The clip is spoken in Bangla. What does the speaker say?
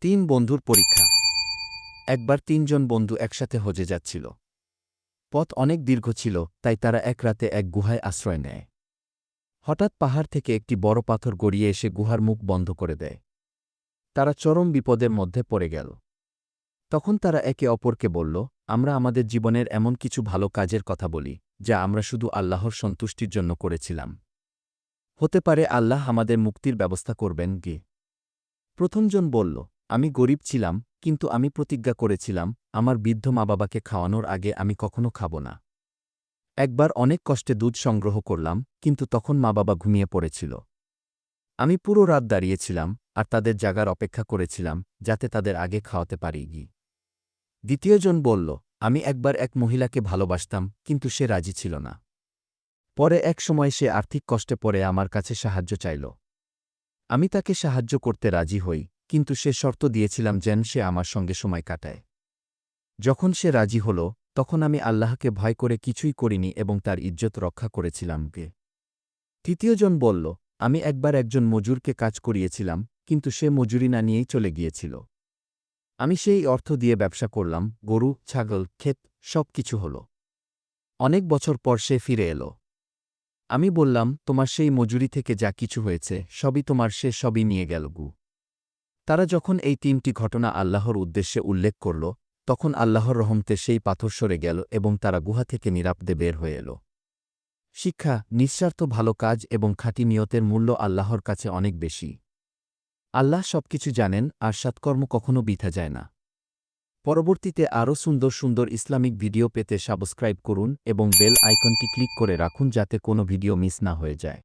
তিন বন্ধুর পরীক্ষা। একবার তিনজন বন্ধু একসাথে হজে যাচ্ছিল। পথ অনেক দীর্ঘ ছিল, তাই তারা এক রাতে এক গুহায় আশ্রয় নেয়। হঠাৎ পাহাড় থেকে একটি বড় পাথর গড়িয়ে এসে গুহার মুখ বন্ধ করে দেয়। তারা চরম বিপদের মধ্যে পড়ে গেল। তখন তারা একে অপরকে বলল, আমরা আমাদের জীবনের এমন কিছু ভালো কাজের কথা বলি, যা আমরা শুধু আল্লাহর সন্তুষ্টির জন্য করেছিলাম। হতে পারে আল্লাহ আমাদের মুক্তির ব্যবস্থা করবেন কি। প্রথমজন বলল, আমি গরিব ছিলাম, কিন্তু আমি প্রতিজ্ঞা করেছিলাম, আমার বৃদ্ধ মা বাবাকে খাওয়ানোর আগে আমি কখনো খাব না। একবার অনেক কষ্টে দুধ সংগ্রহ করলাম, কিন্তু তখন মা বাবা ঘুমিয়ে পড়েছিল। আমি পুরো রাত দাঁড়িয়েছিলাম আর তাদের জাগার অপেক্ষা করেছিলাম, যাতে তাদের আগে খাওয়াতে পারি। দ্বিতীয়জন বলল, আমি একবার এক মহিলাকে ভালোবাসতাম, কিন্তু সে রাজি ছিল না। পরে এক সময় সে আর্থিক কষ্টে পড়ে আমার কাছে সাহায্য চাইল। আমি তাকে সাহায্য করতে রাজি হই, কিন্তু সে শর্ত দিয়েছিলাম যেন সে আমার সঙ্গে সময় কাটায়। যখন সে রাজি হল, তখন আমি আল্লাহকে ভয় করে কিছুই করিনি এবং তার ইজ্জত রক্ষা করেছিলাম। তৃতীয়জন বলল, আমি একবার একজন মজুরকে কাজ করিয়েছিলাম, কিন্তু সে মজুরি না নিয়েই চলে গিয়েছিল। আমি সেই অর্থ দিয়ে ব্যবসা করলাম, গরু, ছাগল, ক্ষেত, সব কিছু হল। অনেক বছর পর সে ফিরে এল। আমি বললাম, তোমার সেই মজুরি থেকে যা কিছু হয়েছে সবই তোমার, সে সবই নিয়ে গেল। তারা যখন এই তিনটি ঘটনা আল্লাহর উদ্দেশ্যে উল্লেখ করল, তখন আল্লাহর রহমতে সেই পাথর সরে গেল এবং তারা গুহা থেকে নিরাপদে বের হয়ে এল। শিক্ষা, নিঃস্বার্থ ভালো কাজ এবং খাঁটি নিয়তের মূল্য আল্লাহর কাছে অনেক বেশি। আল্লাহ সবকিছু জানেন, আর সৎকর্ম কখনো বৃথা যায় না। পরবর্তীতে আরও সুন্দর সুন্দর ইসলামিক ভিডিও পেতে সাবস্ক্রাইব করুন এবং বেল আইকনটি ক্লিক করে রাখুন যাতে কোনো ভিডিও মিস না হয়ে যায়।